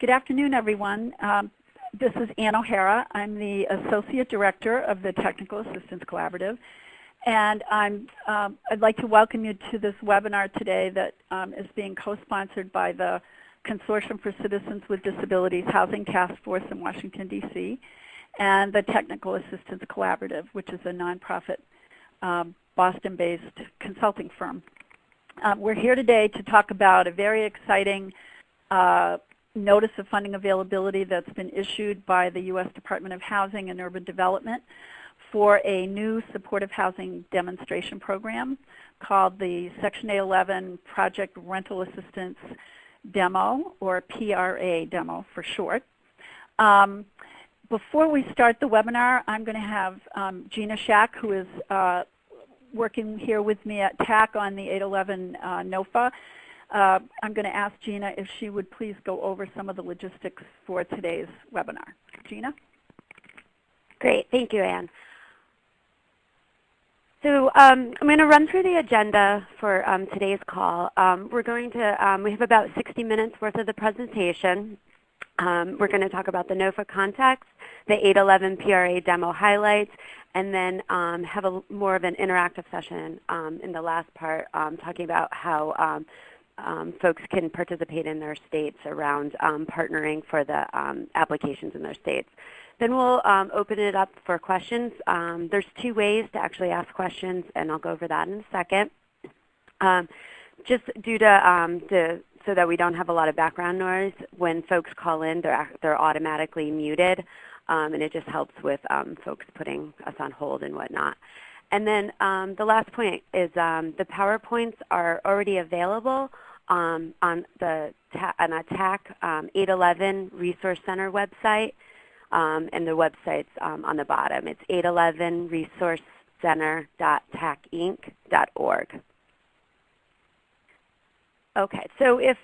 Good afternoon, everyone. This is Ann O'Hara. I'm the Associate Director of the Technical Assistance Collaborative. And I'd like to welcome you to this webinar today that is being co-sponsored by the Consortium for Citizens with Disabilities Housing Task Force in Washington, D.C., and the Technical Assistance Collaborative, which is a nonprofit Boston-based consulting firm. We're here today to talk about a very exciting notice of funding availability that's been issued by the U.S. Department of Housing and Urban Development for a new supportive housing demonstration program called the Section 811 Project Rental Assistance Demo, or PRA Demo for short. Before we start the webinar, I'm going to have Gina Shack, who is working here with me at TAC on the 811 NOFA. I'm going to ask Gina if she would please go over some of the logistics for today's webinar. Gina? Great. Thank you, Ann. So I'm going to run through the agenda for today's call. We're going to, we have about 60 minutes worth of the presentation. We're going to talk about the NOFA context, the 811 PRA demo highlights, and then have more of an interactive session in the last part, talking about how folks can participate in their states around partnering for the applications in their states. Then we'll open it up for questions. There's two ways to actually ask questions, and I'll go over that in a second. Just due to so that we don't have a lot of background noise, when folks call in, they're automatically muted, and it just helps with folks putting us on hold and whatnot. And then the last point is the PowerPoints are already available on the TAC 811 Resource Center website, and the website's on the bottom. It's 811resourcecenter.tacinc.org. Okay, so if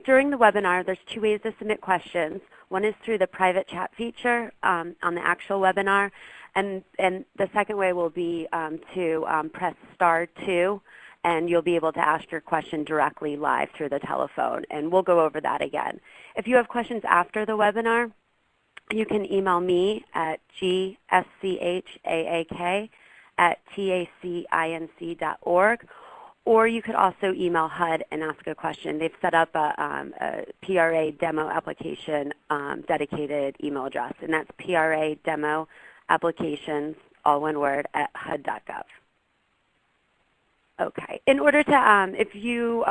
during the webinar, there's two ways to submit questions. One is through the private chat feature on the actual webinar, and the second way will be to press *2, and you'll be able to ask your question directly live through the telephone, and we'll go over that again. If you have questions after the webinar, you can email me at gschaak@tacinc.org, or you could also email HUD and ask a question. They've set up a PRA demo application dedicated email address, and that's PRA demo applications, all one word, at HUD.gov. Okay. In order to, if you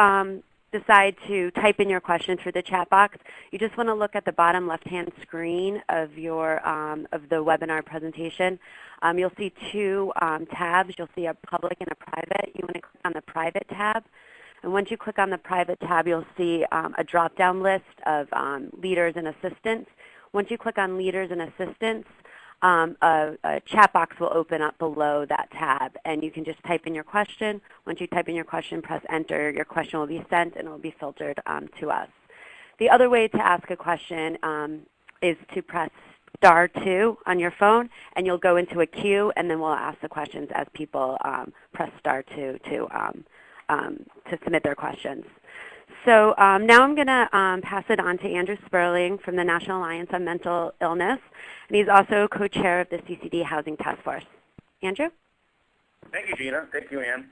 decide to type in your question through the chat box, you just want to look at the bottom left-hand screen of your of the webinar presentation. You'll see two tabs. You'll see a public and a private. You want to click on the private tab. And once you click on the private tab, you'll see a drop-down list of leaders and assistants. Once you click on leaders and assistants, a chat box will open up below that tab, and you can just type in your question. Once you type in your question, press enter. Your question will be sent, and it will be filtered to us. The other way to ask a question is to press *2 on your phone, and you'll go into a queue, and then we'll ask the questions as people press *2 to submit their questions. So now I'm going to pass it on to Andrew Sperling from the National Alliance on Mental Illness, and he's also co-chair of the CCD Housing Task Force. Andrew? Thank you, Gina. Thank you, Ann.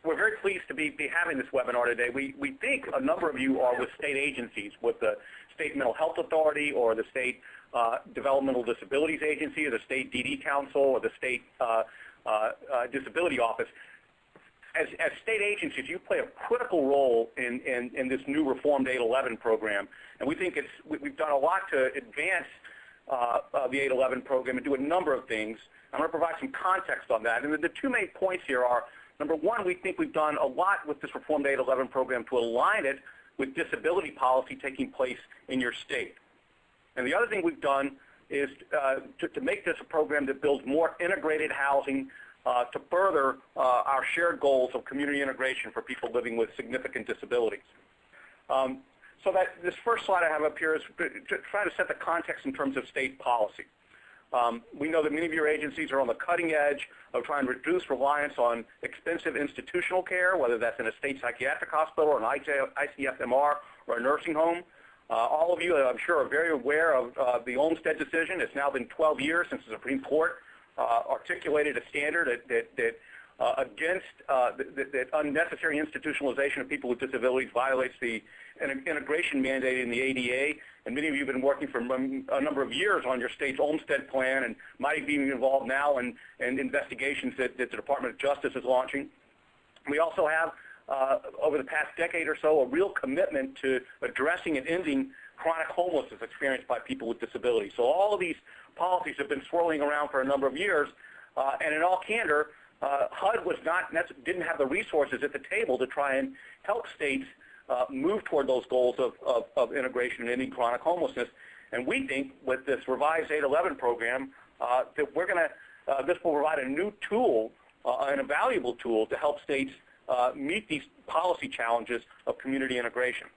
We're very pleased to be having this webinar today. We think a number of you are with state agencies, with the State Mental Health Authority or the State Developmental Disabilities Agency or the State DD Council or the State Disability Office. As state agencies, you play a critical role in this new reformed 811 program, and we think we've done a lot to advance the 811 program and do a number of things. I'm going to provide some context on that. And the two main points here are, number one, we think we've done a lot with this reformed 811 program to align it with disability policy taking place in your state. And the other thing we've done is to make this a program that builds more integrated housing to further our shared goals of community integration for people living with significant disabilities. So that this first slide I have up here is to try to set the context in terms of state policy. We know that many of your agencies are on the cutting edge of trying to reduce reliance on expensive institutional care, whether that's in a state psychiatric hospital or an ICFMR or a nursing home. All of you, I'm sure, are very aware of the Olmstead decision. It's now been 12 years since the Supreme Court articulated a standard that against that unnecessary institutionalization of people with disabilities violates the integration mandate in the ADA. And many of you have been working for a number of years on your state's Olmstead plan and might be involved now in investigations that the Department of Justice is launching. We also have, over the past decade or so, a real commitment to addressing and ending chronic homelessness experienced by people with disabilities. So all of these policies have been swirling around for a number of years, and in all candor, HUD didn't have the resources at the table to try and help states move toward those goals of integration and ending chronic homelessness. And we think with this revised 811 program that this will provide a new tool and a valuable tool to help states meet these policy challenges of community integration.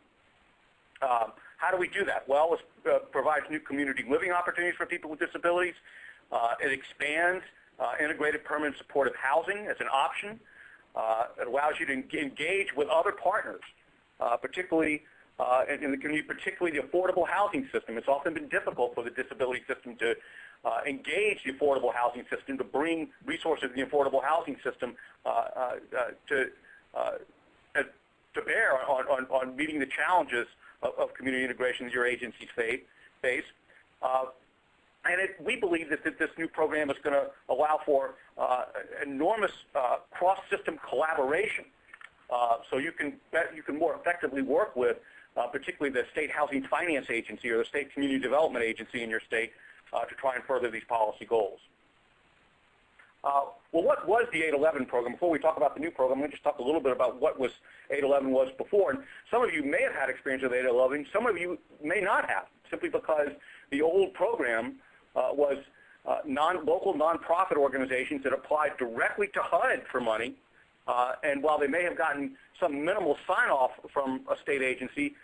How do we do that? Well, it provides new community living opportunities for people with disabilities. It expands integrated permanent supportive housing as an option. It allows you to engage with other partners, particularly in the community, particularly the affordable housing system. It's often been difficult for the disability system to engage the affordable housing system, to bring resources in the affordable housing system to bear on meeting the challenges of community integration that your agencies face. And we believe that this new program is going to allow for enormous cross-system collaboration, so you can more effectively work with, particularly the State Housing Finance Agency or the State Community Development Agency in your state to try and further these policy goals. Well, what was the 811 program? Before we talk about the new program, let me just talk a little bit about what 811 was before. And some of you may have had experience with 811. Some of you may not have, simply because the old program was local nonprofit organizations that applied directly to HUD for money. And while they may have gotten some minimal sign-off from a state agency,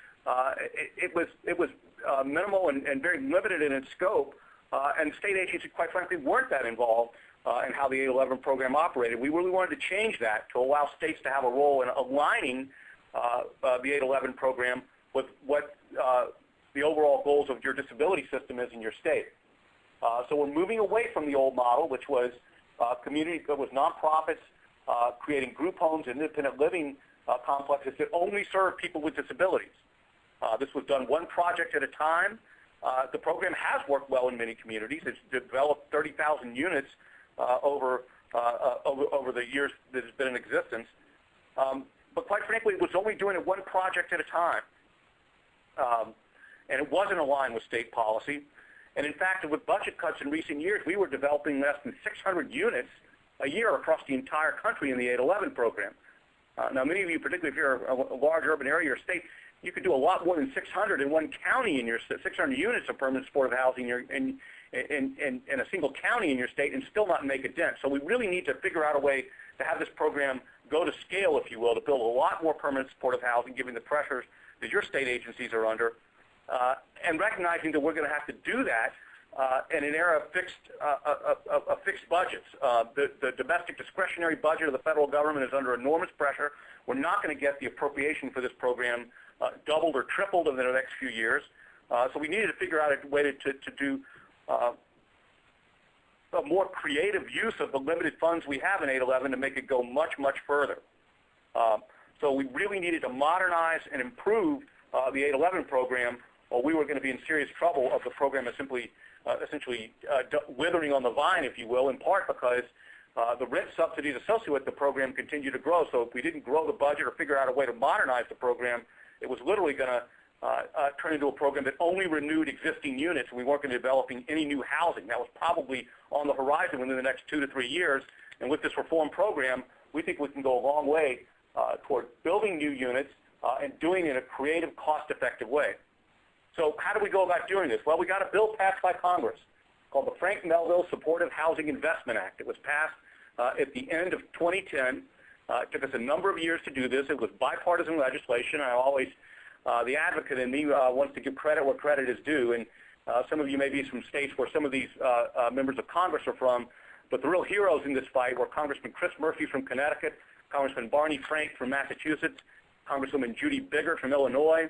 it was minimal and very limited in its scope. And state agencies, quite frankly, weren't that involved in how the 811 program operated. We really wanted to change that to allow states to have a role in aligning the 811 program with what the overall goals of your disability system is in your state. So we're moving away from the old model, which was nonprofits creating group homes and independent living complexes that only serve people with disabilities. This was done one project at a time. The program has worked well in many communities. It's developed 30,000 units over the years that it's been in existence. But quite frankly, it was only doing it one project at a time. And it wasn't aligned with state policy. And in fact, with budget cuts in recent years, we were developing less than 600 units a year across the entire country in the 811 program. Now, many of you, particularly if you're a large urban area or state, you could do a lot more than 600 in one county in your 600 units of permanent supportive housing in a single county in your state and still not make a dent. So we really need to figure out a way to have this program go to scale, if you will, to build a lot more permanent supportive housing, given the pressures that your state agencies are under, and recognizing that we're going to have to do that in an era of fixed budgets. The domestic discretionary budget of the federal government is under enormous pressure. We're not going to get the appropriation for this program doubled or tripled in the next few years. So we needed to figure out a way to do a more creative use of the limited funds we have in 811 to make it go much, much further. So we really needed to modernize and improve the 811 program, or we were going to be in serious trouble of the program essentially withering on the vine, if you will, in part because the rent subsidies associated with the program continue to grow. So if we didn't grow the budget or figure out a way to modernize the program, it was literally going to turn into a program that only renewed existing units, and we weren't going to be developing any new housing. That was probably on the horizon within the next 2 to 3 years. And with this reform program, we think we can go a long way toward building new units and doing it in a creative, cost-effective way. So how do we go about doing this? Well, we got a bill passed by Congress called the Frank Melville Supportive Housing Investment Act. It was passed at the end of 2010. It took us a number of years to do this. It was bipartisan legislation. I always, the advocate in me wants to give credit where credit is due. And some of you may be from states where some of these members of Congress are from. But the real heroes in this fight were Congressman Chris Murphy from Connecticut, Congressman Barney Frank from Massachusetts, Congresswoman Judy Biggert from Illinois,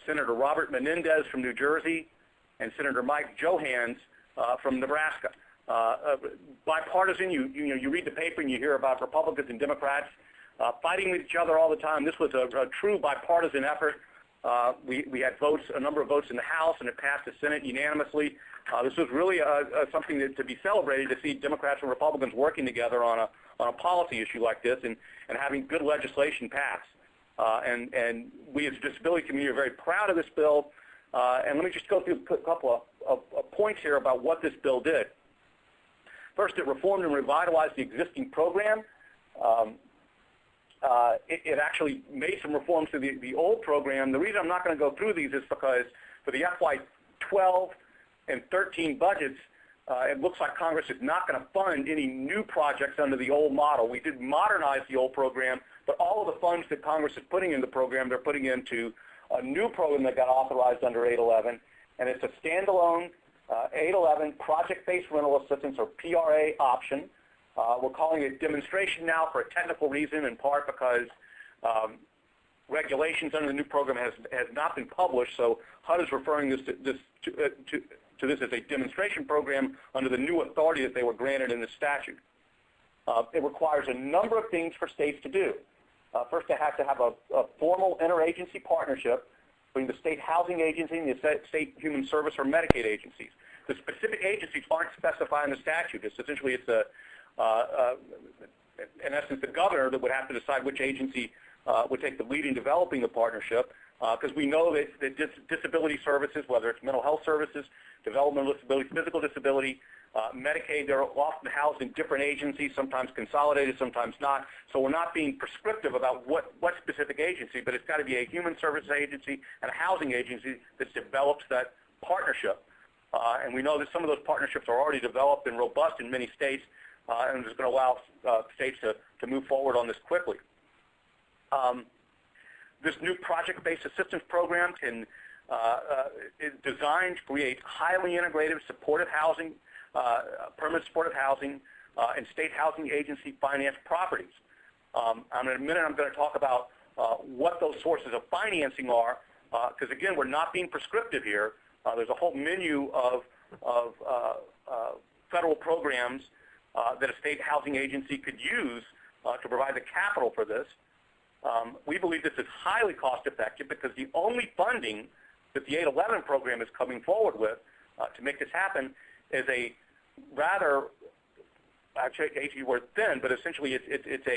Senator Robert Menendez from New Jersey, and Senator Mike Johans from Nebraska. Bipartisan, you read the paper and you hear about Republicans and Democrats fighting with each other all the time. This was a true bipartisan effort. We had votes, a number of votes in the House, and it passed the Senate unanimously. This was really something to be celebrated, to see Democrats and Republicans working together on a policy issue like this and having good legislation pass. And we as a disability community are very proud of this bill. And let me just go through a couple of points here about what this bill did. First, it reformed and revitalized the existing program. It actually made some reforms to the old program. The reason I'm not going to go through these is because for the FY12 and 13 budgets, it looks like Congress is not going to fund any new projects under the old model. We did modernize the old program, but all of the funds that Congress is putting in the program, they're putting into a new program that got authorized under 811, and it's a standalone 811 project-based rental assistance, or PRA option. We're calling it demonstration now for a technical reason, in part because regulations under the new program has not been published, so HUD is referring to this as a demonstration program under the new authority that they were granted in the statute. It requires a number of things for states to do. First, they have to have a formal interagency partnership between the state housing agency and the state human service or Medicaid agencies. The specific agencies aren't specified in the statute. Essentially, it's in essence, the governor that would have to decide which agency would take the lead in developing the partnership, because we know that disability services, whether it's mental health services, developmental disability, physical disability, Medicaid, they're often housed in different agencies, sometimes consolidated, sometimes not. So we're not being prescriptive about what specific agency, but it's got to be a human services agency and a housing agency that develops that partnership. And we know that some of those partnerships are already developed and robust in many states, and it's going to allow states to move forward on this quickly. This new project-based assistance program is designed to create highly integrated supportive housing, permanent supportive housing, and state housing agency financed properties. In a minute I'm going to talk about what those sources of financing are, because again, we're not being prescriptive here. There's a whole menu of federal programs that a state housing agency could use to provide the capital for this. We believe this is highly cost effective because the only funding that the 811 program is coming forward with to make this happen is a rather, actually I hate the word thin, but essentially it's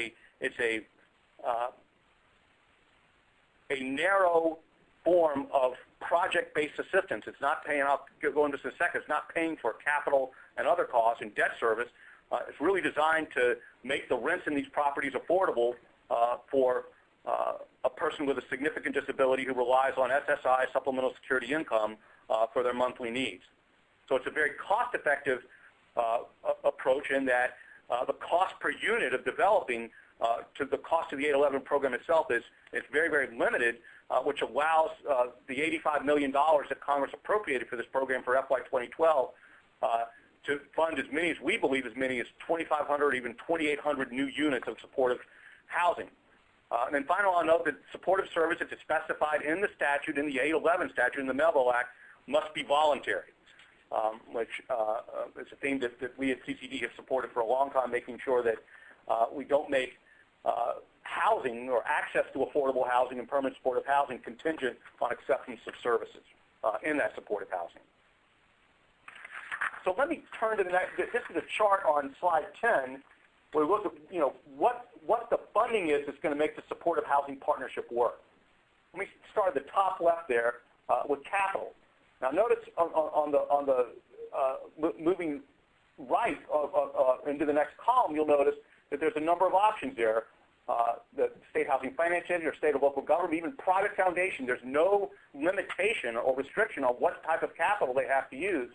a narrow form of project-based assistance. It's not paying out, go into this in a second, it's not paying for capital and other costs and debt service. It's really designed to make the rents in these properties affordable for a person with a significant disability who relies on SSI, supplemental security income, for their monthly needs. So it's a very cost-effective approach in that the cost per unit of developing to the cost of the 811 program itself is very, very limited, which allows the $85 million that Congress appropriated for this program for FY 2012 to fund as many as we believe, as many as 2,500, even 2,800 new units of supportive housing. And then finally, I'll note that supportive services is specified in the statute, in the 811 statute, in the Melville Act, must be voluntary, which is a theme that we at CCD have supported for a long time, making sure that we don't make housing or access to affordable housing and permanent supportive housing contingent on acceptance of services in that supportive housing. So let me turn to the next. This is a chart on slide 10 where we look at what the funding is that's going to make the supportive housing partnership work. Let me start at the top left there with capital. Now notice on the moving right into the next column, you'll notice that there's a number of options there. The state housing finance agency or state or local government, even private foundation, there's no limitation or restriction on what type of capital they have to use.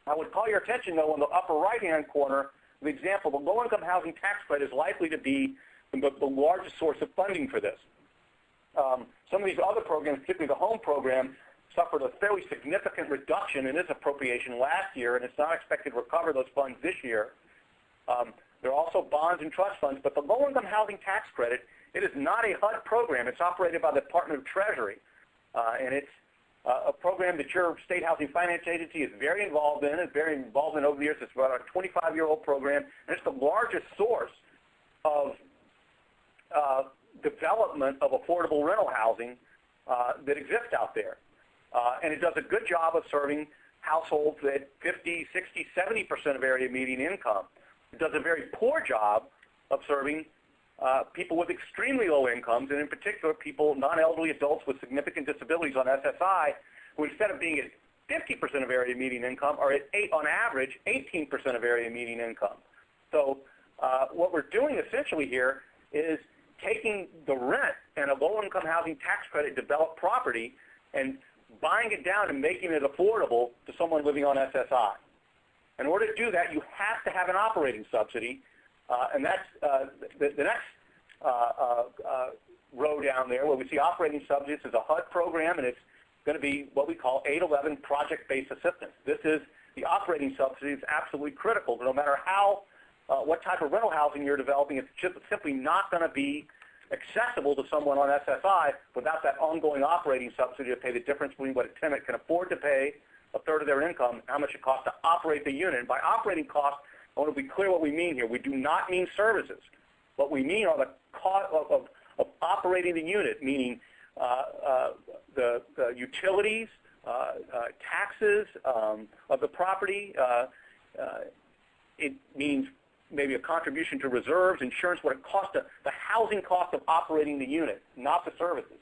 I would call your attention, though, in the upper right-hand corner, the example, the low-income housing tax credit is likely to be the largest source of funding for this. Some of these other programs, particularly the home program, suffered a fairly significant reduction in its appropriation last year, and it's not expected to recover those funds this year. There are also bonds and trust funds, but the low-income housing tax credit, it is not a HUD program. It's operated by the Department of Treasury. and it's a program that your state housing finance agency is very involved in. It's very involved in over the years. It's about a 25-year-old program, and it's the largest source of development of affordable rental housing that exists out there. And it does a good job of serving households at 50, 60, 70% of area median income. It does a very poor job of serving people with extremely low incomes, and in particular people, non-elderly adults with significant disabilities on SSI, who instead of being at 50% of area median income are at, on average, 18% of area median income. So what we're doing essentially here is taking the rent and a low-income housing tax credit developed property and buying it down and making it affordable to someone living on SSI. In order to do that, you have to have an operating subsidy, and that's the next row down there where we see operating subsidies is a HUD program, and it's going to be what we call 811 project-based assistance. This is the operating subsidy is absolutely critical. No matter how, what type of rental housing you're developing, it's just simply not going to be accessible to someone on SSI without that ongoing operating subsidy to pay the difference between what a tenant can afford to pay, a third of their income, and how much it costs to operate the unit. And by operating costs, I want to be clear what we mean here. We do not mean services. What we mean are the cost of operating the unit, meaning the utilities, taxes of the property. It means maybe a contribution to reserves, insurance, what it costs, the housing cost of operating the unit, not the services.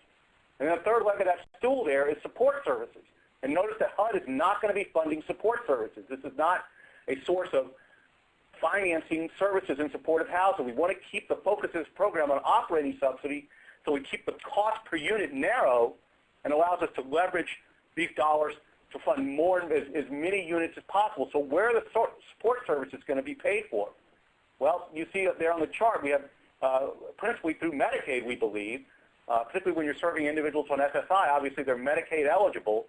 And the third leg of that stool there is support services. And notice that HUD is not going to be funding support services. This is not a source of financing services in supportive housing. We want to keep the focus of this program on operating subsidy so we keep the cost per unit narrow and allows us to leverage these dollars to fund more, as many units as possible. So where are the support services going to be paid for? Well, you see up there on the chart, we have principally through Medicaid, we believe, particularly when you're serving individuals on SSI, obviously they're Medicaid eligible.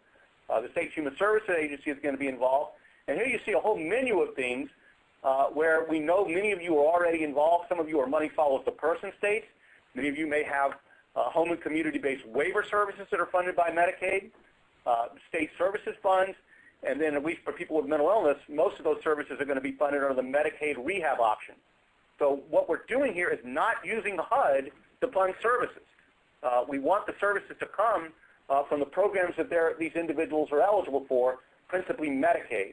The State Human Services Agency is going to be involved. And here you see a whole menu of things where we know many of you are already involved. Some of you are money follows the person states. Many of you may have home and community-based waiver services that are funded by Medicaid, state services funds, and then at least for people with mental illness, most of those services are going to be funded under the Medicaid rehab option. So what we're doing here is not using the HUD to fund services. We want the services to come from the programs that these individuals are eligible for, principally Medicaid.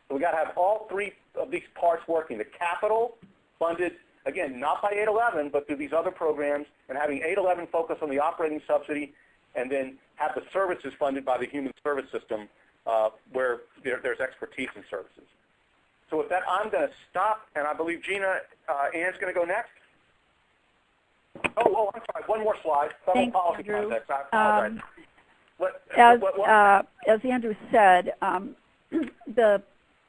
So we've got to have all three of these parts working. The capital funded, again, not by 811, but through these other programs, and having 811 focus on the operating subsidy, and then have the services funded by the human service system where there's expertise in services. So with that, I'm going to stop, and I believe Ann's going to go next. Oh, I'm sorry, one more slide. Thanks, policy Andrew. Context. I apologize. As Andrew said, the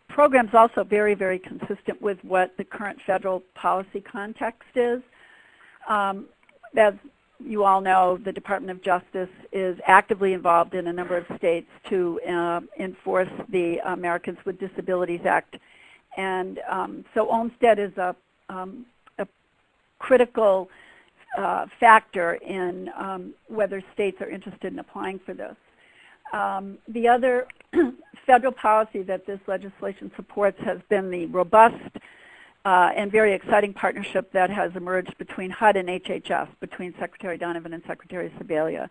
program's also very, very consistent with what the current federal policy context is. As you all know, the Department of Justice is actively involved in a number of states to enforce the Americans with Disabilities Act. And so Olmstead is a critical factor in whether states are interested in applying for this. The other federal policy that this legislation supports has been the robust and very exciting partnership that has emerged between HUD and HHS, between Secretary Donovan and Secretary Sebelius.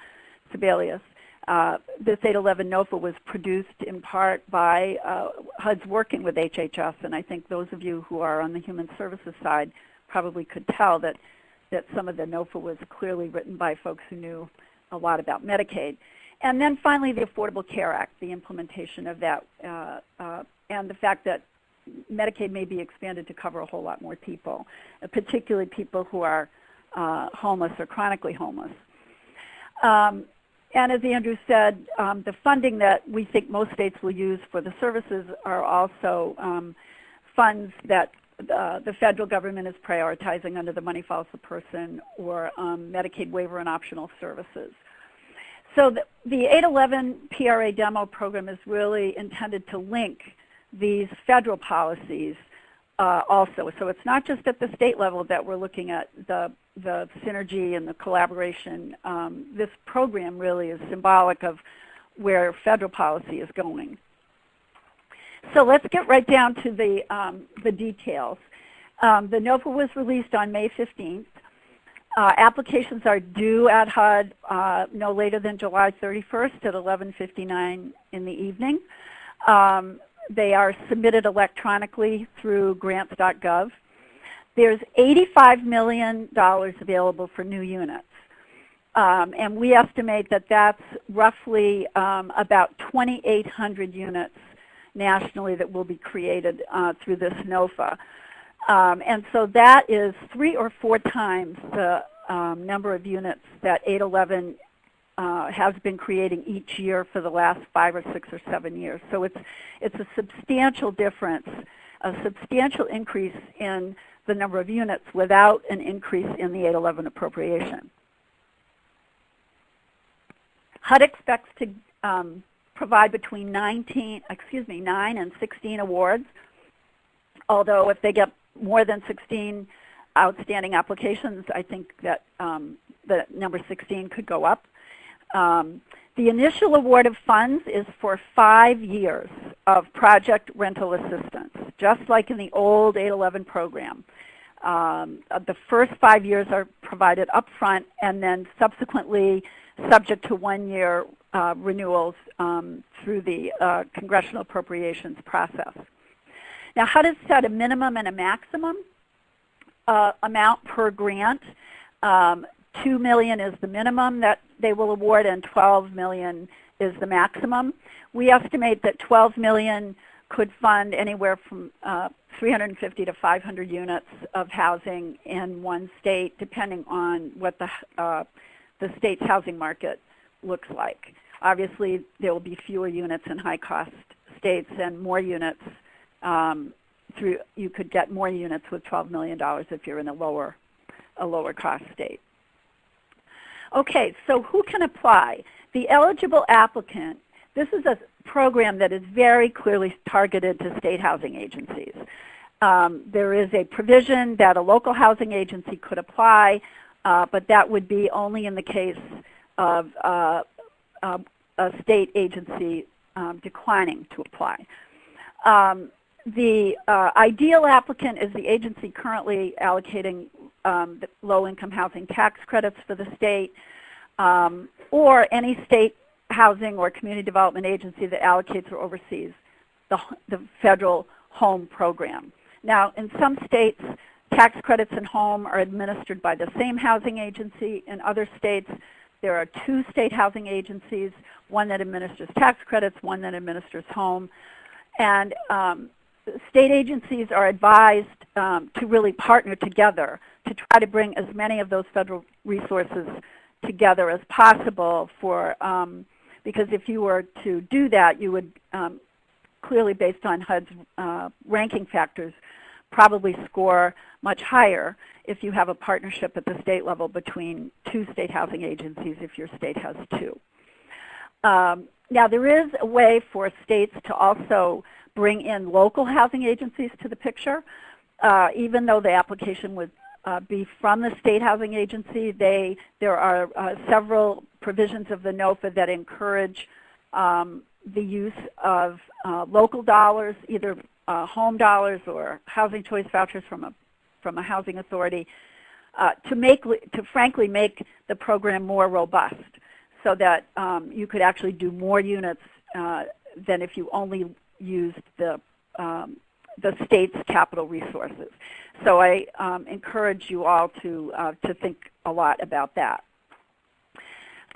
This 811 NOFA was produced in part by HUD's working with HHS, and I think those of you who are on the human services side probably could tell that some of the NOFA was clearly written by folks who knew a lot about Medicaid. And then finally, the Affordable Care Act, the implementation of that, and the fact that Medicaid may be expanded to cover a whole lot more people, particularly people who are homeless or chronically homeless. And as Andrew said, the funding that we think most states will use for the services are also funds that the federal government is prioritizing under the Money Follows the Person or Medicaid waiver and optional services. So the 811 PRA Demo program is really intended to link these federal policies also. So it's not just at the state level that we're looking at the synergy and the collaboration. This program really is symbolic of where federal policy is going. So let's get right down to the details. The NOFA was released on May 15th. Applications are due at HUD no later than July 31st at 11:59 in the evening. They are submitted electronically through grants.gov. There's $85 million available for new units. And we estimate that that's roughly about 2,800 units nationally that will be created through this NOFA. And so that is 3 or 4 times the number of units that 811 has been creating each year for the last 5 or 6 or 7 years. So it's a substantial difference, a substantial increase in the number of units without an increase in the 811 appropriation. HUD expects to provide between 9 and 16 awards, although if they get more than 16 outstanding applications, I think that the number 16 could go up. The initial award of funds is for 5 years of project rental assistance, just like in the old 811 program. The first 5 years are provided up front, and then subsequently subject to 1-year renewals through the congressional appropriations process. Now, HUD has set a minimum and a maximum amount per grant. $2 million is the minimum that they will award, and $12 million is the maximum. We estimate that $12 million could fund anywhere from 350 to 500 units of housing in one state, depending on what the state's housing market looks like. Obviously, there will be fewer units in high-cost states and more units. You could get more units with $12 million if you're in a lower cost state. Okay, so who can apply? The eligible applicant, this is a program that is very clearly targeted to state housing agencies. There is a provision that a local housing agency could apply, but that would be only in the case of a state agency declining to apply. The ideal applicant is the agency currently allocating the low-income housing tax credits for the state, or any state housing or community development agency that allocates or oversees the federal home program. Now, in some states, tax credits and home are administered by the same housing agency. In other states, there are 2 state housing agencies, one that administers tax credits, one that administers home. And state agencies are advised to really partner together to try to bring as many of those federal resources together as possible for, because if you were to do that, you would clearly, based on HUD's ranking factors, probably score much higher if you have a partnership at the state level between 2 state housing agencies if your state has 2. Now, there is a way for states to also bring in local housing agencies to the picture. Even though the application would be from the state housing agency, there are several provisions of the NOFA that encourage the use of local dollars, either home dollars or housing choice vouchers from a housing authority, to frankly make the program more robust, so that you could actually do more units than if you only used the state's capital resources. So I encourage you all to think a lot about that.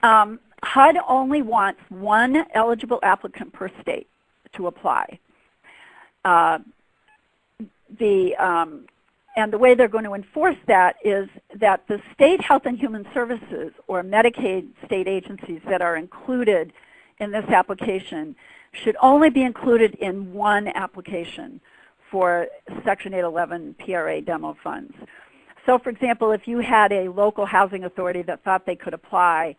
HUD only wants 1 eligible applicant per state to apply. And the way they're going to enforce that is that the state health and human services or Medicaid state agencies that are included in this application should only be included in 1 application for Section 811 PRA Demo funds. So for example, if you had a local housing authority that thought they could apply,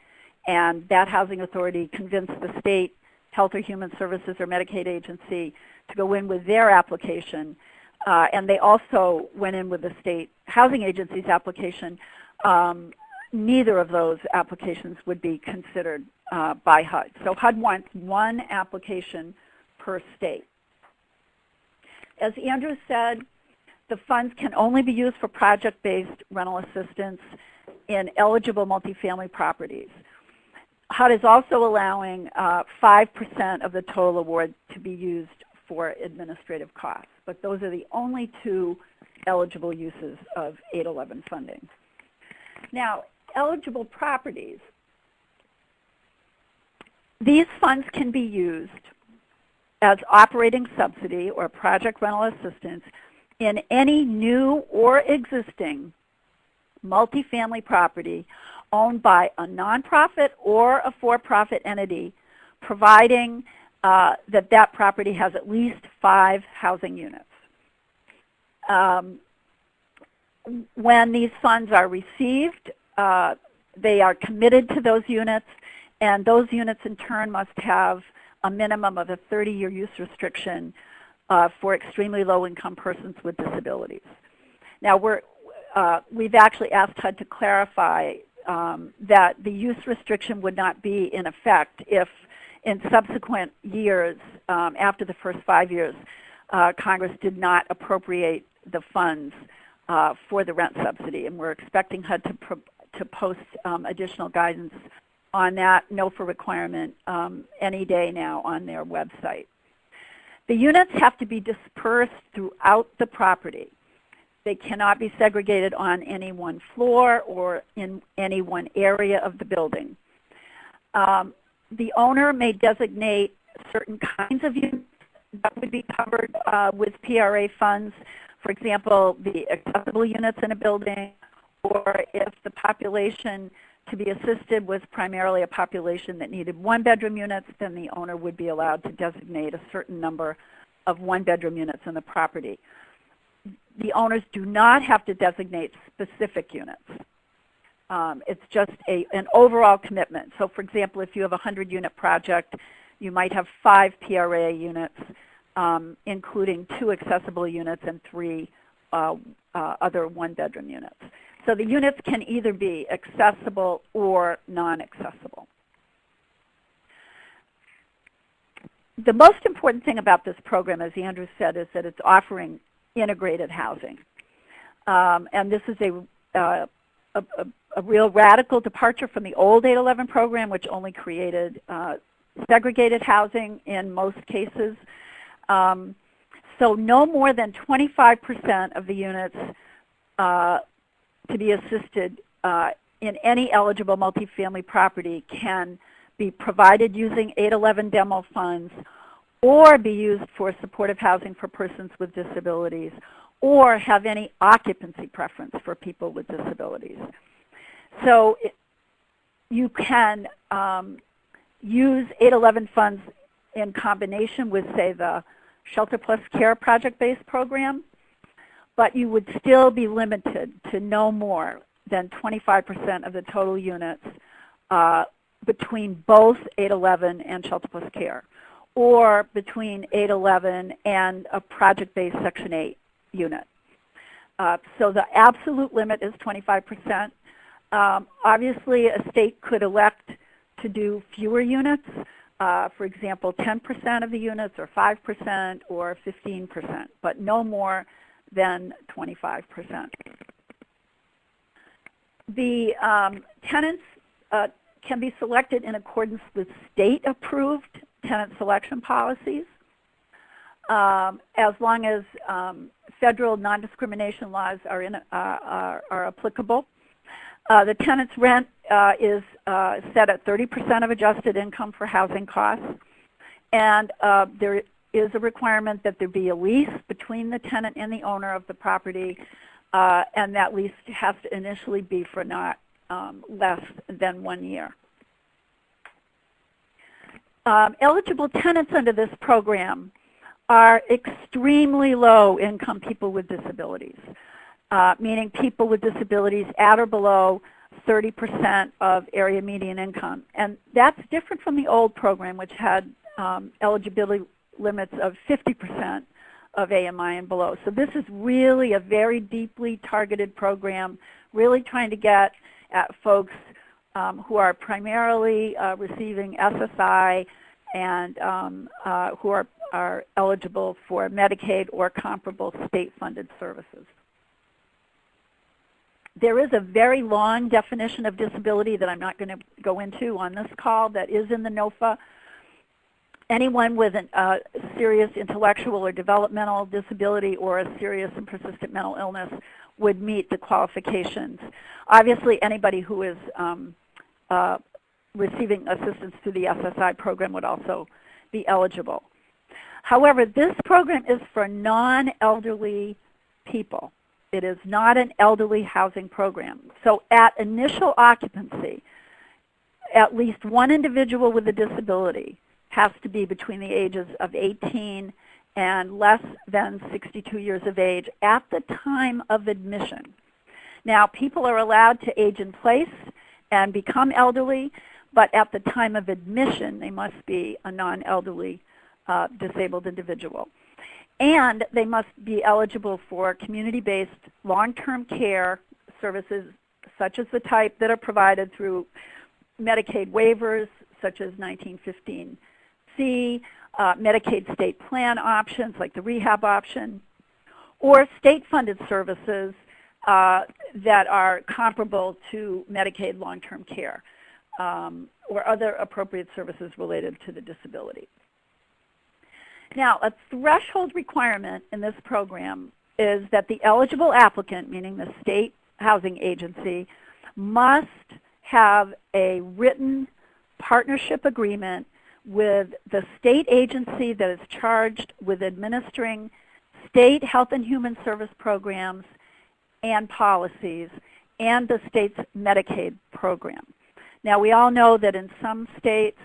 and that housing authority convinced the state health or human services or Medicaid agency to go in with their application, and they also went in with the state housing agency's application, neither of those applications would be considered by HUD. So HUD wants one application per state. As Andrew said, the funds can only be used for project-based rental assistance in eligible multifamily properties. HUD is also allowing 5% of the total award to be used for administrative costs, but those are the only two eligible uses of 811 funding. Now, eligible properties, these funds can be used as operating subsidy or project rental assistance in any new or existing multifamily property owned by a nonprofit or a for-profit entity, providing that property has at least 5 housing units. When these funds are received, they are committed to those units, and those units in turn must have a minimum of a 30-year use restriction for extremely low-income persons with disabilities. Now, we've actually asked HUD to clarify that the use restriction would not be in effect if in subsequent years, after the first 5 years, Congress did not appropriate the funds for the rent subsidy, and we're expecting HUD to post additional guidance on that NOFA requirement any day now on their website. The units have to be dispersed throughout the property. They cannot be segregated on any one floor or in any one area of the building. The owner may designate certain kinds of units that would be covered with PRA funds. For example, the accessible units in a building, or if the population to be assisted was primarily a population that needed one-bedroom units, then the owner would be allowed to designate a certain number of one-bedroom units in the property. The owners do not have to designate specific units. It's just an overall commitment. So for example, if you have a 100-unit project, you might have 5 PRA units, including 2 accessible units and 3 other one-bedroom units. So the units can either be accessible or non-accessible. The most important thing about this program, as Andrew said, is that it's offering integrated housing. And this is a real radical departure from the old 811 program, which only created segregated housing in most cases. So no more than 25% of the units to be assisted in any eligible multifamily property can be provided using 811 demo funds, or be used for supportive housing for persons with disabilities, or have any occupancy preference for people with disabilities. So you can use 811 funds in combination with, say, the Shelter Plus Care project-based program, but you would still be limited to no more than 25% of the total units between both 811 and Shelter Plus Care, or between 811 and a project-based Section 8 unit. So the absolute limit is 25%. Obviously, a state could elect to do fewer units, for example, 10% of the units, or 5%, or 15%, but no more than 25%. The tenants can be selected in accordance with state-approved tenant selection policies, as long as federal non-discrimination laws are applicable. The tenant's rent is set at 30% of adjusted income for housing costs, and there is a requirement that there be a lease between the tenant and the owner of the property, and that lease has to initially be for not less than 1 year. Eligible tenants under this program are extremely low-income people with disabilities, meaning people with disabilities at or below 30% of area median income. And that's different from the old program, which had eligibility limits of 50% of AMI and below. So this is really a very deeply targeted program, really trying to get at folks who are primarily receiving SSI and who are eligible for Medicaid or comparable state-funded services. There is a very long definition of disability that I'm not going to go into on this call that is in the NOFA. Anyone with a serious intellectual or developmental disability or a serious and persistent mental illness would meet the qualifications. Obviously, anybody who is receiving assistance through the SSI program would also be eligible. However, this program is for non-elderly people. It is not an elderly housing program. So at initial occupancy, at least one individual with a disability has to be between the ages of 18 and less than 62 years of age at the time of admission. Now, people are allowed to age in place and become elderly, but at the time of admission, they must be a non-elderly disabled individual. And they must be eligible for community-based long-term care services, such as the type that are provided through Medicaid waivers, such as 1915C, Medicaid state plan options, like the rehab option, or state-funded services that are comparable to Medicaid long-term care, or other appropriate services related to the disability. Now, a threshold requirement in this program is that the eligible applicant, meaning the state housing agency, must have a written partnership agreement with the state agency that is charged with administering state health and human service programs and policies and the state's Medicaid program. Now, we all know that in some states,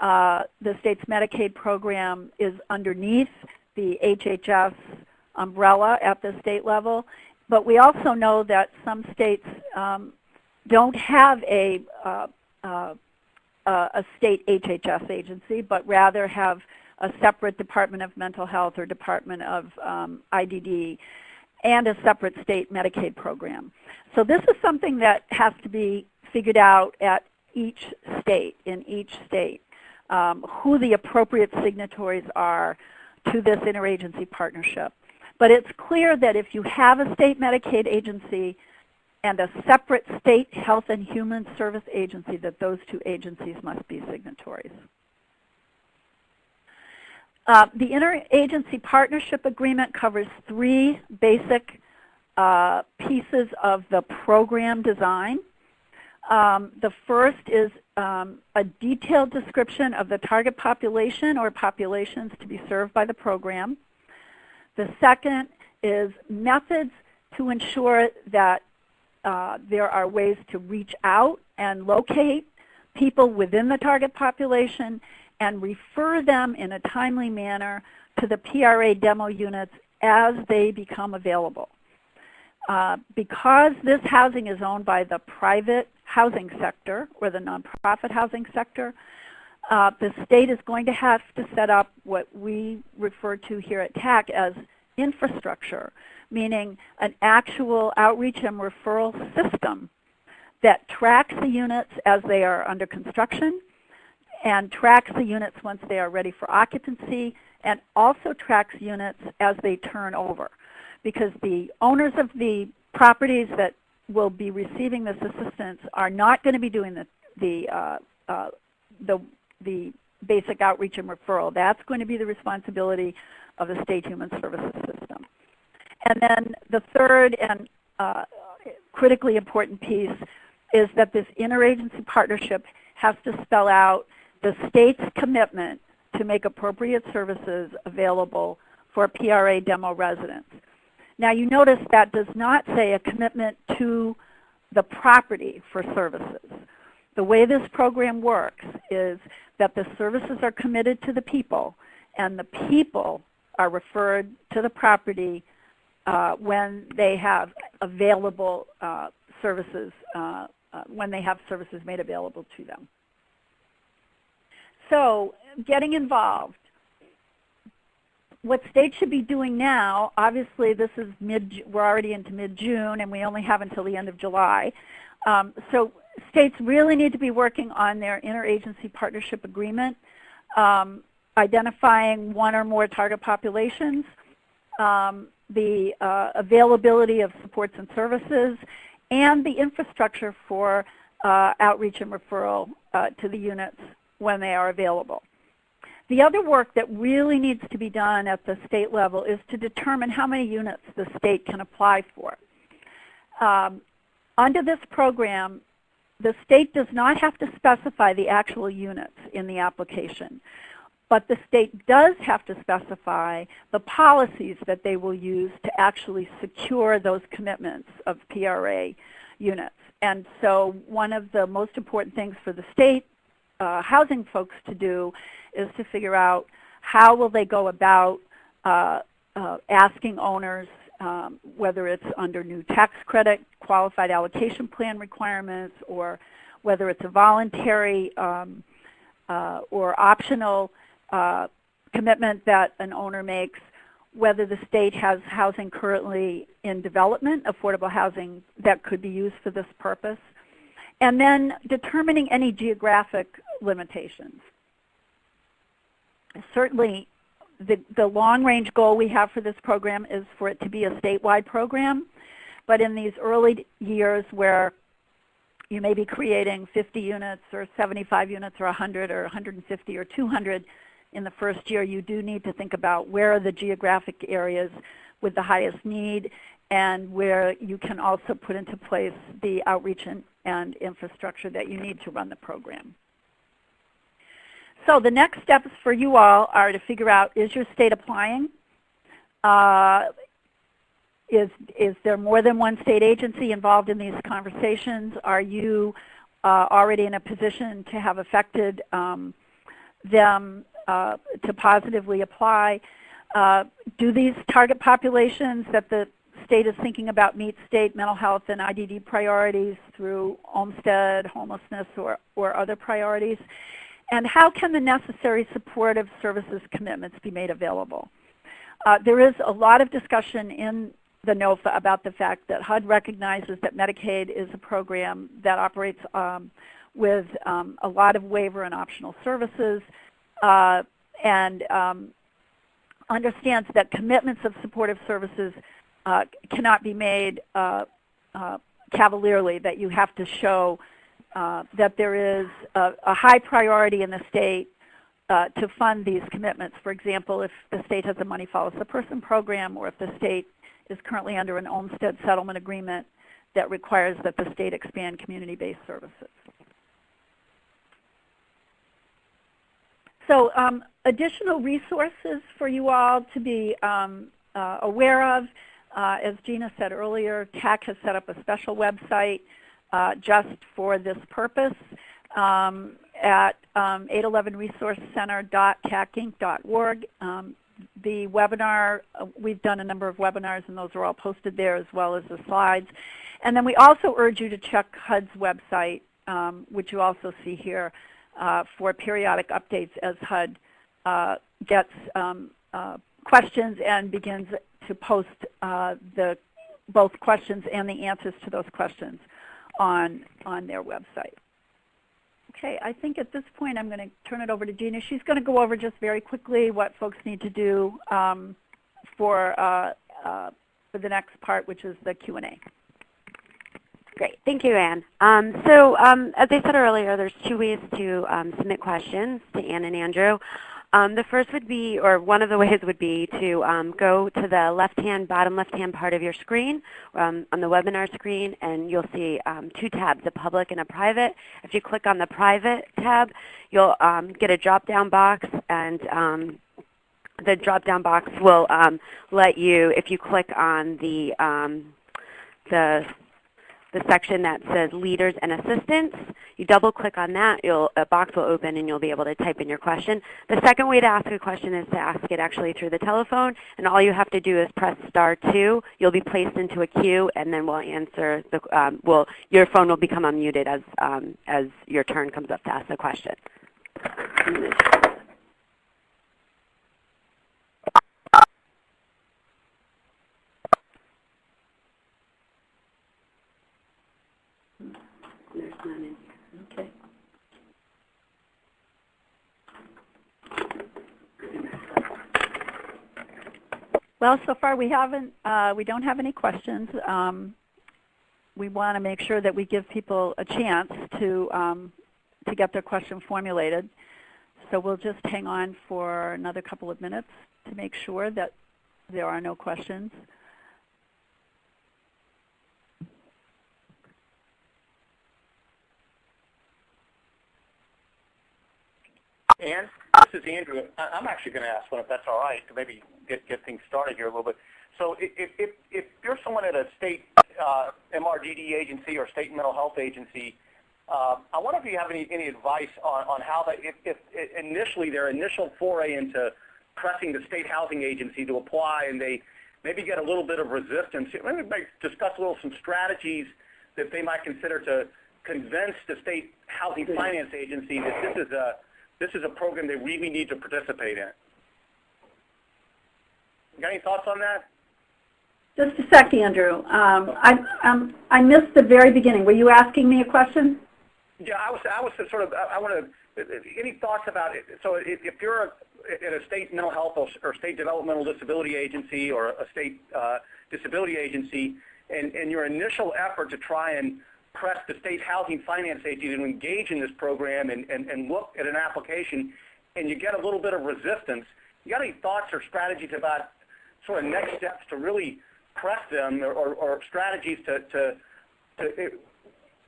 the state's Medicaid program is underneath the HHS umbrella at the state level, but we also know that some states don't have a state HHS agency, but rather have a separate Department of Mental Health or Department of IDD and a separate state Medicaid program. So this is something that has to be figured out at each state, in each state. Who the appropriate signatories are to this interagency partnership. But it's clear that if you have a state Medicaid agency and a separate state health and human service agency, that those two agencies must be signatories. The interagency partnership agreement covers three basic pieces of the program design. The first is a detailed description of the target population or populations to be served by the program. The second is methods to ensure that there are ways to reach out and locate people within the target population and refer them in a timely manner to the PRA Demo units as they become available. Because this housing is owned by the private housing sector or the nonprofit housing sector, the state is going to have to set up what we refer to here at TAC as infrastructure, meaning an actual outreach and referral system that tracks the units as they are under construction and tracks the units once they are ready for occupancy, and also tracks units as they turn over. Because the owners of the properties that will be receiving this assistance are not going to be doing the basic outreach and referral. That's going to be the responsibility of the state human services system. And then the third and critically important piece is that this interagency partnership has to spell out the state's commitment to make appropriate services available for PRA Demo residents. Now, you notice that does not say a commitment to the property for services. The way this program works is that the services are committed to the people, and the people are referred to the property when they have available services, when they have services made available to them. So, getting involved. what states should be doing now, obviously this is we're already into mid-June and we only have until the end of July. So states really need to be working on their interagency partnership agreement, identifying one or more target populations, the availability of supports and services, and the infrastructure for outreach and referral to the units when they are available. The other work that really needs to be done at the state level is to determine how many units the state can apply for. Under this program, the state does not have to specify the actual units in the application, but the state does have to specify the policies that they will use to actually secure those commitments of PRA units. And so one of the most important things for the state housing folks to do is to figure out how will they go about asking owners, whether it's under new tax credit, qualified allocation plan requirements, or whether it's a voluntary or optional commitment that an owner makes, whether the state has housing currently in development, affordable housing that could be used for this purpose, and then determining any geographic limitations. Certainly, the long-range goal we have for this program is for it to be a statewide program, but in these early years where you may be creating 50 units or 75 units or 100 or 150 or 200 in the first year, you do need to think about where are the geographic areas with the highest need and where you can also put into place the outreach and infrastructure that you need to run the program. So the next steps for you all are to figure out, is your state applying? Is there more than one state agency involved in these conversations? Are you already in a position to have affected them to positively apply? Do these target populations that the state is thinking about meet state mental health and IDD priorities through Olmstead, homelessness, or other priorities? And how can the necessary supportive services commitments be made available? There is a lot of discussion in the NOFA about the fact that HUD recognizes that Medicaid is a program that operates with a lot of waiver and optional services, and understands that commitments of supportive services cannot be made cavalierly, that you have to show that there is a high priority in the state to fund these commitments. For example, if the state has a money follows the person program, or if the state is currently under an Olmstead settlement agreement that requires that the state expand community-based services. So additional resources for you all to be aware of. As Gina said earlier, TAC has set up a special website just for this purpose at 811resourcecenter.tacinc.org. The webinar, we've done a number of webinars, and those are all posted there as well as the slides. And then we also urge you to check HUD's website, which you also see here, for periodic updates as HUD gets questions and begins to post both questions and the answers to those questions on their website. Okay, I think at this point I'm going to turn it over to Gina. She's going to go over just very quickly what folks need to do for the next part, which is the Q&A. Great, thank you, Ann. As I said earlier, there's two ways to submit questions to Ann and Andrew. The first would be, or one of the ways would be to go to the bottom left-hand part of your screen on the webinar screen, and you'll see two tabs, a public and a private. If you click on the private tab, you'll get a drop-down box, and the drop-down box will let you, if you click on the section that says Leaders and Assistants, you double-click on that, a box will open and you'll be able to type in your question. The second way to ask a question is to ask it actually through the telephone, and all you have to do is press *2. You'll be placed into a queue, and then we'll answer your phone will become unmuted as your turn comes up to ask the question. Okay. Well, so far we don't have any questions. We want to make sure that we give people a chance to get their question formulated. So we'll just hang on for another couple of minutes to make sure that there are no questions. Ann, this is Andrew. I'm actually going to ask one, if that's all right, to maybe get things started here a little bit. So if you're someone at a state MRDD agency or state mental health agency, I wonder if you have any advice on how if initially their initial foray into pressing the state housing agency to apply, and they maybe get a little bit of resistance. Maybe we might discuss some strategies that they might consider to convince the state housing finance agency that this is a program they really need to participate in. You got any thoughts on that? Just a sec, Andrew. I missed the very beginning. Were you asking me a question? Yeah, I was sort of. I want to. Any thoughts about it? So if you're at a state mental health or state developmental disability agency or a state disability agency, and your initial effort to try and press the state housing finance agency to engage in this program and look at an application, and you get a little bit of resistance, you got any thoughts or strategies about sort of next steps to really press them, or strategies to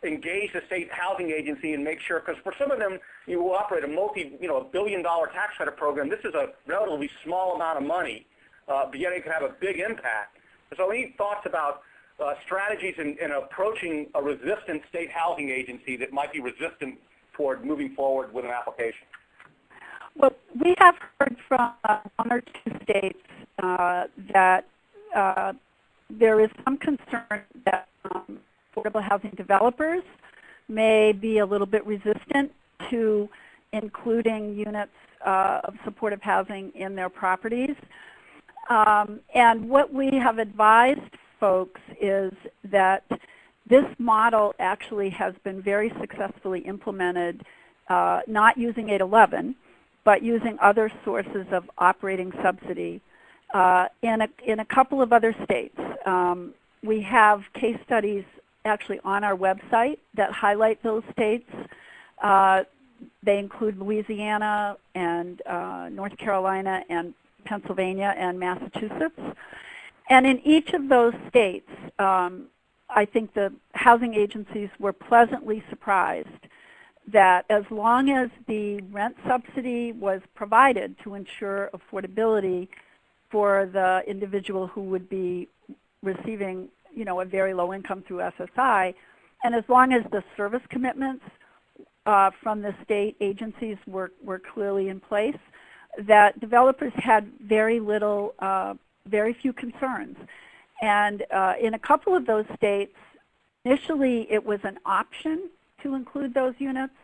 engage the state housing agency and make sure, because for some of them, you will operate a $1 billion tax credit program. This is a relatively small amount of money, but yet it can have a big impact. So any thoughts about strategies in approaching a resistant state housing agency that might be resistant toward moving forward with an application? Well, we have heard from one or two states that there is some concern that affordable housing developers may be a little bit resistant to including units of supportive housing in their properties. And what we have advised folks is that this model actually has been very successfully implemented, not using 811, but using other sources of operating subsidy in a couple of other states. We have case studies actually on our website that highlight those states. They include Louisiana and North Carolina and Pennsylvania and Massachusetts. And in each of those states, I think the housing agencies were pleasantly surprised that as long as the rent subsidy was provided to ensure affordability for the individual who would be receiving, a very low income through SSI, and as long as the service commitments from the state agencies were clearly in place, that developers had very few concerns. And in a couple of those states, initially it was an option to include those units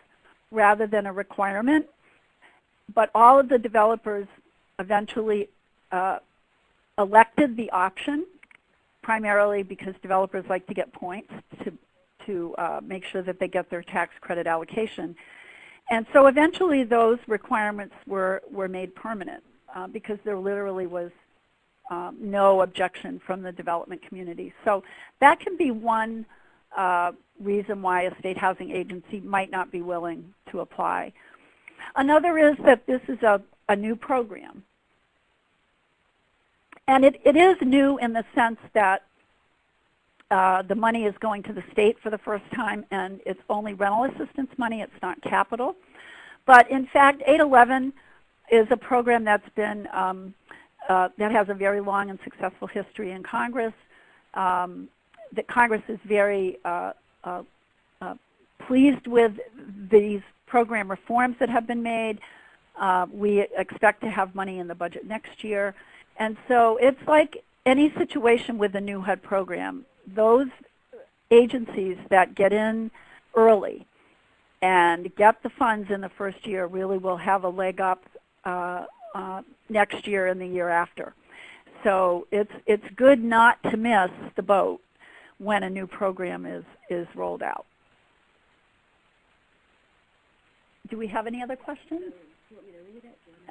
rather than a requirement, but all of the developers eventually elected the option, primarily because developers like to get points to make sure that they get their tax credit allocation. And so eventually those requirements were made permanent because there literally was no objection from the development community. So that can be one reason why a state housing agency might not be willing to apply. Another is that this is a new program. And it is new in the sense that the money is going to the state for the first time, and it's only rental assistance money. It's not capital. But in fact, 811 is a program that's been that has a very long and successful history in Congress. That Congress is very pleased with these program reforms that have been made. We expect to have money in the budget next year. And so it's like any situation with the new HUD program. Those agencies that get in early and get the funds in the first year really will have a leg up next year and the year after. So it's good not to miss the boat when a new program is rolled out. do we have any other questions?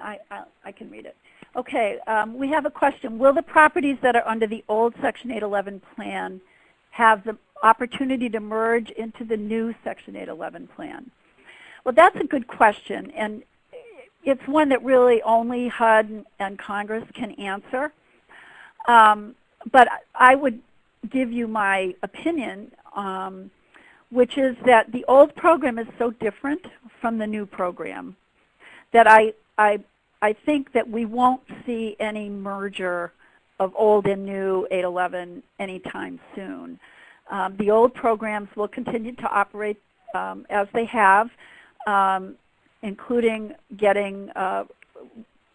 I can read it. Okay, we have a question. Will the properties that are under the old Section 811 plan have the opportunity to merge into the new Section 811 plan? Well, that's a good question, and it's one that really only HUD and Congress can answer. But I would give you my opinion, which is that the old program is so different from the new program that I think that we won't see any merger of old and new 811 anytime soon. The old programs will continue to operate as they have, including getting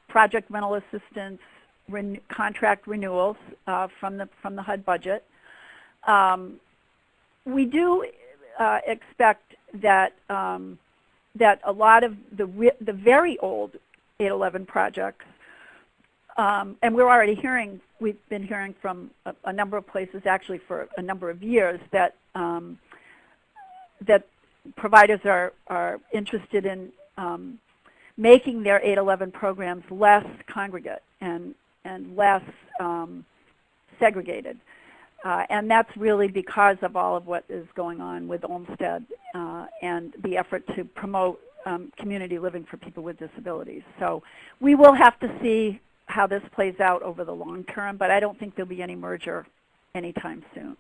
project rental assistance contract renewals from the HUD budget. We do expect that that a lot of the very old 811 projects, and we're already hearing, we've been hearing from a number of places actually for a number of years that that providers are interested in making their 811 programs less congregate and less segregated. And that's really because of all of what is going on with Olmstead and the effort to promote community living for people with disabilities. So we will have to see how this plays out over the long term, but I don't think there'll be any merger anytime soon.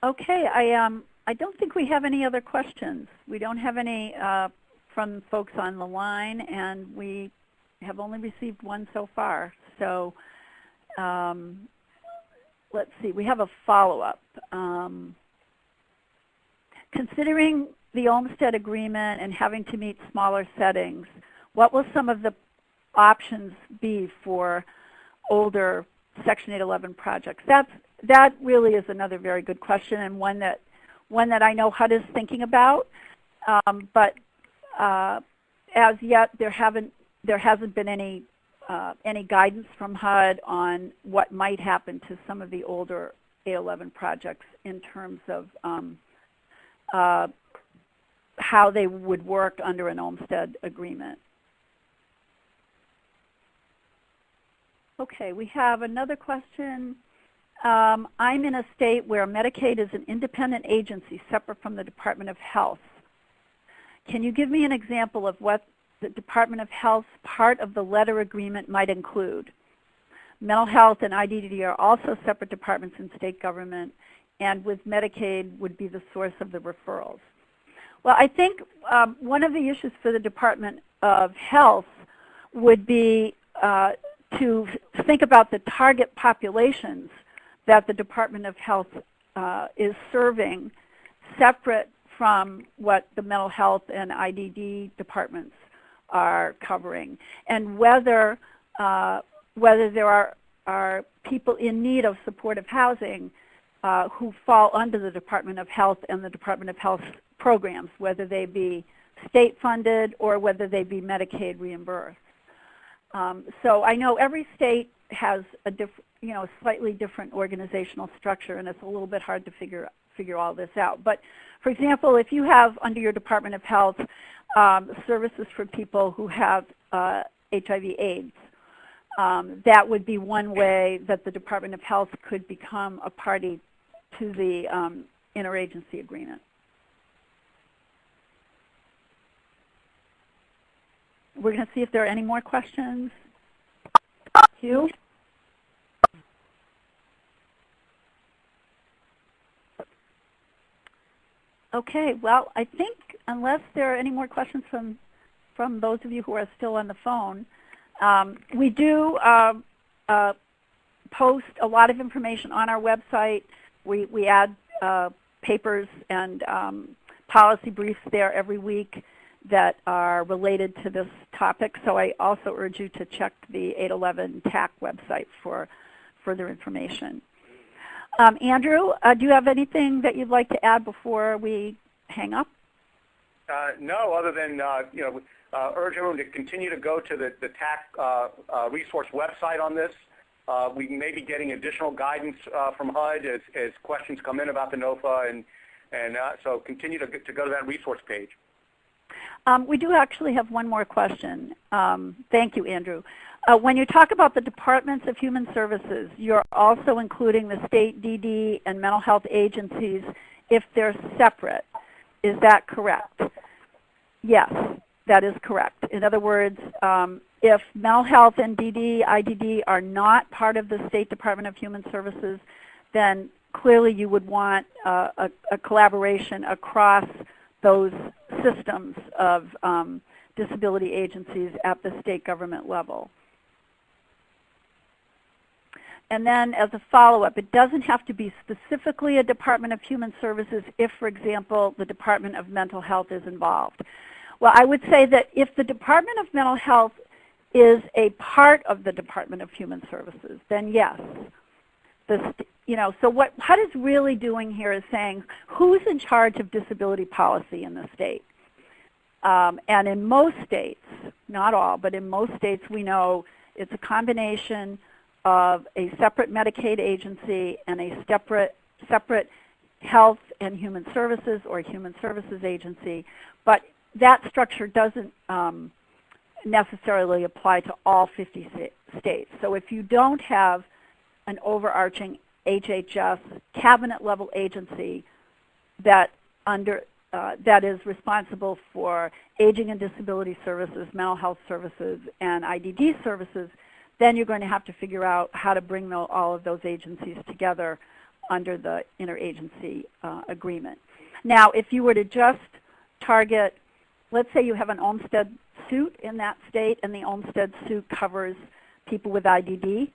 Okay, I don't think we have any other questions. We don't have any from folks on the line, and we have only received one so far. So let's see, we have a follow-up. Considering the Olmstead Agreement and having to meet smaller settings, what will some of the options be for older Section 811 projects? That really is another very good question, and one that I know HUD is thinking about. But as yet, there hasn't been any guidance from HUD on what might happen to some of the older 811 projects in terms of how they would work under an Olmstead Agreement. Okay, we have another question. I'm in a state where Medicaid is an independent agency separate from the Department of Health. Can you give me an example of what the Department of Health's part of the letter agreement might include? Mental health and IDD are also separate departments in state government, and with Medicaid would be the source of the referrals. Well, I think one of the issues for the Department of Health would be to think about the target populations that the Department of Health is serving separate from what the mental health and IDD departments are covering, and whether there are people in need of supportive housing who fall under the Department of Health and the Department of Health programs, whether they be state funded or whether they be Medicaid reimbursed. So I know every state has a slightly different organizational structure, and it's a little bit hard to figure all this out. But for example, if you have under your Department of Health services for people who have HIV/AIDS, that would be one way that the Department of Health could become a party to the interagency agreement. We're going to see if there are any more questions. Hugh? Okay, well, I think unless there are any more questions from those of you who are still on the phone, we do post a lot of information on our website. We add papers and policy briefs there every week that are related to this topic. So I also urge you to check the 811 TAC website for further information. Andrew, do you have anything that you'd like to add before we hang up? No, other than urge everyone to continue to go to the TAC resource website on this. We may be getting additional guidance from HUD as questions come in about the NOFA, and so continue to go to that resource page. We do actually have one more question. Thank you, Andrew. When you talk about the Departments of Human Services, you're also including the state DD and mental health agencies if they're separate. Is that correct? Yes, that is correct. In other words, if mental health and DD, IDD are not part of the State Department of Human Services, then clearly you would want a collaboration across those systems of disability agencies at the state government level. And then as a follow-up, it doesn't have to be specifically a Department of Human Services if, for example, the Department of Mental Health is involved. Well, I would say that if the Department of Mental Health is a part of the Department of Human Services, then yes. So what HUD is really doing here is saying who's in charge of disability policy in the state. And in most states, not all, but in most states we know it's a combination of a separate Medicaid agency and a separate health and human services or human services agency. But that structure doesn't necessarily apply to all 50 states. So if you don't have an overarching HHS cabinet level agency that is responsible for aging and disability services, mental health services, and IDD services, then you're going to have to figure out how to bring all of those agencies together under the interagency agreement. Now, if you were to just target, let's say you have an Olmstead suit in that state, and the Olmstead suit covers people with IDD,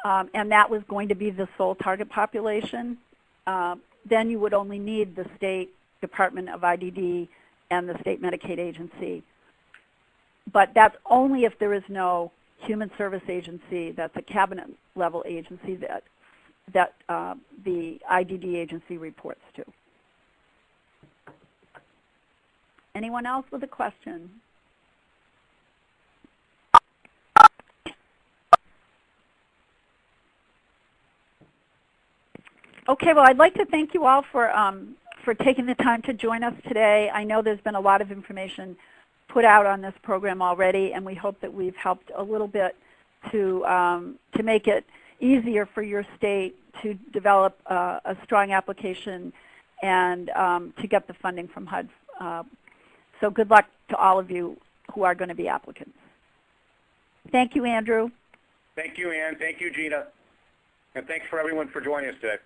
and that was going to be the sole target population, then you would only need the State Department of IDD and the State Medicaid Agency. But that's only if there is no human service agency that's a cabinet level agency that the IDD agency reports to. Anyone else with a question? Okay, well, I'd like to thank you all for taking the time to join us today. I know there's been a lot of information put out on this program already, and we hope that we've helped a little bit to make it easier for your state to develop a strong application and to get the funding from HUD. So good luck to all of you who are going to be applicants. Thank you, Andrew. Thank you, Ann. Thank you, Gina. And thanks for everyone for joining us today.